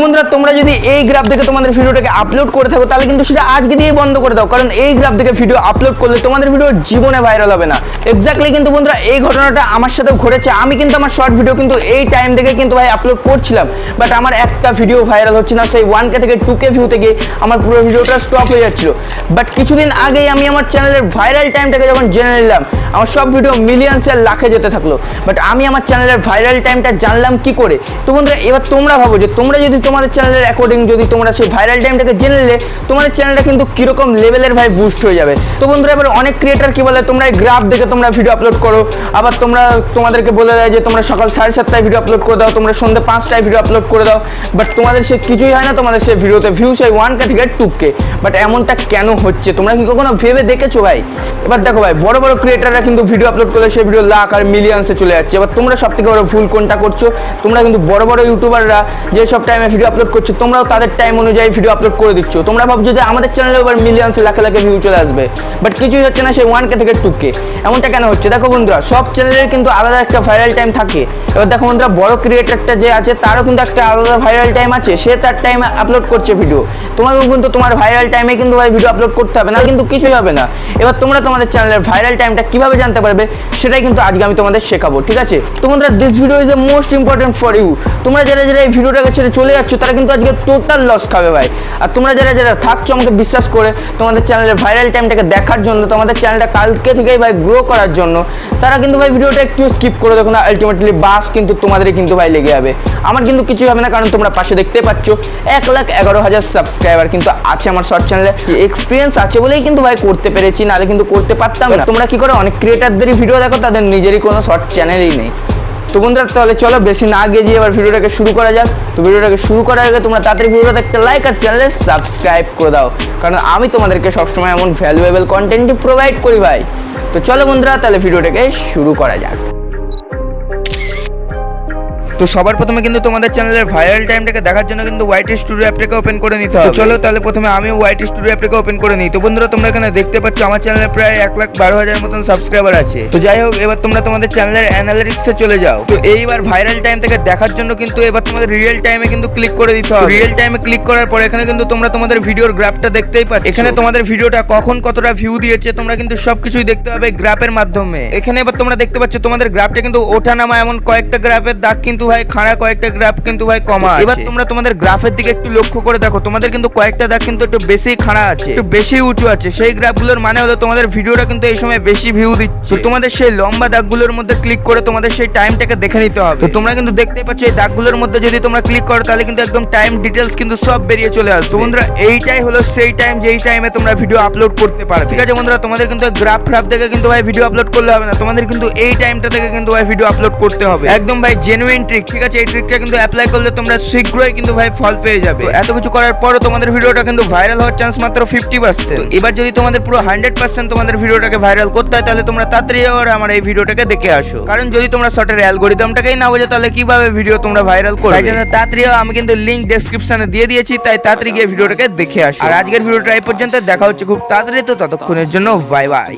বন্ধুরা তোমরা যদি এই গ্রাফ দেখে তোমাদের ভিডিওটাকে আপলোড করে থাকো তাহলে কিন্তু সেটা আজকে দিয়ে বন্ধ করে দাও, কারণ এই গ্রাফ দেখে ভিডিও আপলোড করলে তোমাদের ভিডিও জীবনে ভাইরাল হবে না। এক্স্যাক্টলি কিন্তু বন্ধুরা এই ঘটনাটা আমার সাথে ঘটেছে। আমি কিন্তু আমার শর্ট ভিডিও কিন্তু এই টাইম দেখে কিন্তু ভাই আপলোড করছিলাম, বাট আমার একটা ভিডিও ভাইরাল হচ্ছে না। সেই 1K থেকে 2K ভিউ থেকে আমার পুরো ভিডিওটা স্টপ হয়ে যাচ্ছিল। বাট কিছুদিন আগেই আমি আমার চ্যানেলের ভাইরাল টাইমটাকে যখন জেনে নিলাম, আমার সব ভিডিও মিলিয়নসে আর লাখে যেতে থাকলো। বাট আমি আমার চ্যানেলের ভাইরাল টাইমটা জানলাম কি করে? তো বন্ধুরা এবার তোমরা ভাবো যে তোমরা যদি তোমাদের চ্যানেলের অ্যাকর্ডিং যদি তোমরা সেই ভাইরাল টাইমটাকে জেনে নিলে তোমাদের চ্যানেলটা কিন্তু কিরকম লেভেলের ভাই বুস্ট হয়ে যাবে। তো বন্ধুরা এবার অনেক ক্রিয়েটার কি বলে, তোমরা এই গ্রাফ দেখে তোমরা ভিডিও আপলোড করো, আবার তোমাদেরকে বলে দেয় যে তোমরা সকাল 7:30টায় ভিডিও আপলোড করে দাও, তোমরা সন্ধ্যে 5টায় ভিডিও আপলোড করে দাও। বাট তোমাদের সে কিছুই হয় না, তোমাদের সেই ভিডিওতে ভিউ সেই 1K থেকে 2K। বাট এমনটা কেন হচ্ছে তোমরা কি কখনো ভেবে দেখেছো ভাই? এবার দেখো ভাই, বড় বড় ক্রিয়েটাররা কিন্তু ভিডিও আপলোড করলে সেই ভিডিও লাখ আর মিলিয়নসে চলে যাচ্ছে। এবার তোমরা সব থেকে বড় ভুল কোনটা করছো? তোমরা কিন্তু বড় বড় ইউটিউবাররা যে সব টাইমে ভিডিও আপলোড করছো, তোমরাও তাদের টাইম অনুযায়ী ভিডিও আপলোড করে দিচ্ছ। তোমরা ভাবছো যে আমাদের চ্যানেলে এবার মিলিয়নসে লাখে লাখে ভিউ চলে আসবে, বাট কিছুই হচ্ছে না সেই 1K থেকে 2K। এমনটা কেন হচ্ছে? দেখো বন্ধুরা, সব চ্যানেলের কিন্তু আলাদা একটা ভাইরাল টাইম থাকে। এবার দেখো বন্ধুরা, বড় ক্রিয়েটারটা যে আছে তারও কিন্তু একটা আলাদা ভাইরাল টাইম আছে, সে তার টাইমে আপলোড করছে ভিডিও। তোমাকেও কিন্তু তোমার ভাইরাল টাইমে কিন্তু ভাই ভিডিও আপলোড করতে হবে না, কিন্তু কিছুই হবে না। এবার তোমরা তোমাদের চ্যানেলের ভাইরাল টাইমটা কিভাবে জানতে পারবে সেটাই কিন্তু আজকে আমি তোমাদের শেখাবো, ঠিক আছে? তো বন্ধুরা, this video is the most important for you. তোমরা যারা যারা এই ভিডিওটাকে ছেড়ে চলে যাচ্ছ তারা কিন্তু আজকে টোটাল লস খাবে ভাই। আর তোমরা যারা যারা থাকছো আমাকে বিশ্বাস করে তোমাদের চ্যানেলের ভাইরাল টাইমটাকে দেখার জন্য, তোমাদের চ্যানেলটা কালকে থেকেই ভাই গ্রো করার জন্য, তারা কিন্তু ভাই ভিডিওটা একটু স্কিপ করে দেখো না। আলটিমেটলি বাস কিন্তু তোমাদেরই কিন্তু ভাই লেগে যাবে, আমার কিন্তু কিছুই হবে না, কারণ তোমরা পাশে দেখতে পাচ্ছ 1,11,000 সাবস্ক্রাইবার কিন্তু আছে আমার শর্ট চ্যানেলে। এক্সপিরিয়েন্স আছে বলেই কিন্তু ভাই করতে পেরেছি, নাহলে কিন্তু করতে পারতাম না। তোমরা কি করো, অনেক ক্রিয়েটারদেরই ভিডিও দেখো, তাদের নিজেরই কোনো শর্ট চ্যানেলই নেই। তো বন্ধুরা তাহলে চলো বেশি না গিয়ে এবার ভিডিওটাকে শুরু করা যাক। তো ভিডিওটাকে শুরু করার আগে তোমরা তাড়াতাড়ি ভিডিওটাতে একটা লাইক আর চ্যানেলে সাবস্ক্রাইব করে দাও, কারণ আমি তোমাদেরকে সবসময় এমন ভ্যালুয়েবল কন্টেন্টই প্রোভাইড করি ভাই। তো চলো বন্ধুরা তাহলে ভিডিওটাকে শুরু করা যাক। তো সবার প্রথমে কিন্তু তোমাদের চ্যানেলের ভাইরাল টাইমটাকে দেখার জন্য কিন্তু ওয়াইটি স্টুডিও অ্যাপটাকে ওপেন করে নিতে হবে। চলো তাহলে প্রথমে আমি ওয়াইটি স্টুডিও অ্যাপটাকে ওপেন করে নিই। তো বন্ধুরা তোমরা এখানে দেখতে পাচ্ছ আমার চ্যানেলে প্রায় 1,12,000 মতন সাবস্ক্রাইবার আছে। তো যাই হোক, এবার তোমরা তোমাদের চ্যানেলের অ্যানালিটিক্সে চলে যাও। তো এইবার ভাইরাল টাইম থেকে দেখার জন্য কিন্তু এবার তোমাদের রিয়েল টাইমে কিন্তু ক্লিক করে দিতে হবে। রিয়েল টাইমে ক্লিক করার পর এখানে কিন্তু তোমরা তোমাদের ভিডিওর গ্রাফটা দেখতেই পাচ্ছ। এখানে তোমাদের ভিডিওটা কখন কতটা ভিউ দিয়েছে তোমরা কিন্তু সবকিছুই দেখতে পাবে গ্রাফের মাধ্যমে। এখানে এবার তোমরা দেখতে পাচ্ছ তোমাদের গ্রাফটা কিন্তু ওঠা নামা এমন কয়েকটা গ্রাফের দাগ কিন্তু ভাই খাড়া, কয়েকটা গ্রাফ কিন্তু ভাই কমা। এবার তোমরা তোমাদের গ্রাফের দিকে একটু লক্ষ্য করে দেখো, তোমাদের কিন্তু কয়েকটা দাগ কিন্তু একটু বেশি খাড়া আছে, একটু বেশি উঁচু আছে। সেই গ্রাফগুলোর মানে হলো তোমাদের ভিডিওটা কিন্তু এই সময় বেশি ভিউ দিচ্ছে। তোমাদের সেই লম্বা দাগগুলোর মধ্যে ক্লিক করে তোমাদের সেই টাইমটাকে দেখে নিতে হবে। তো তোমরা কিন্তু দেখতেই পাচ্ছ এই দাগগুলোর মধ্যে যদি তোমরা ক্লিক করো তাহলে কিন্তু একদম টাইম ডিটেলস কিন্তু সব বেরিয়ে চলে আসবে। বন্ধুরা এইটাই হলো সেই টাইম যেই টাইমে তোমরা ভিডিও আপলোড করতে পারবে, ঠিক আছে বন্ধুরা? তোমাদের কিন্তু গ্রাফ দেখে কিন্তু ভাই ভিডিও আপলোড করলে হবে না, তোমাদের কিন্তু এই টাইমটা থেকে কিন্তু ভাই ভিডিও আপলোড করতে হবে। একদম ভাই জেনুইন ট্রিক, ঠিক আছে? এই ট্রিকটা কিন্তু অ্যাপ্লাই করলে তোমরা শীঘ্রই কিন্তু ভাই ফল পেয়ে যাবে। এত কিছু করার পরও তোমাদের ভিডিওটা কিন্তু ভাইরাল হওয়ার চান্স মাত্র 50%। এবার যদি তোমাদের পুরো 100% তোমাদের ভিডিওটাকে ভাইরাল করতে হয় তাহলে তোমরা তাড়াতাড়ি আমার এই ভিডিওটাকে দেখে আসো, কারণ যদি তোমরা শর্টের অ্যালগরিদমটাকেই না বোঝো তাহলে কিভাবে ভিডিও তোমরা ভাইরাল করবে? তাই জন্য তাড়াতাড়ি আমি কিন্তু লিংক ডেসক্রিপশনে দিয়ে দিয়েছি, তাই তাড়াতাড়ি গিয়ে ভিডিওটাকে দেখে আসো। আর আজকের ভিডিওটা এই পর্যন্ত, দেখা হচ্ছে খুব তাড়াতাড়ি। তো ততক্ষণের জন্য বাই বাই।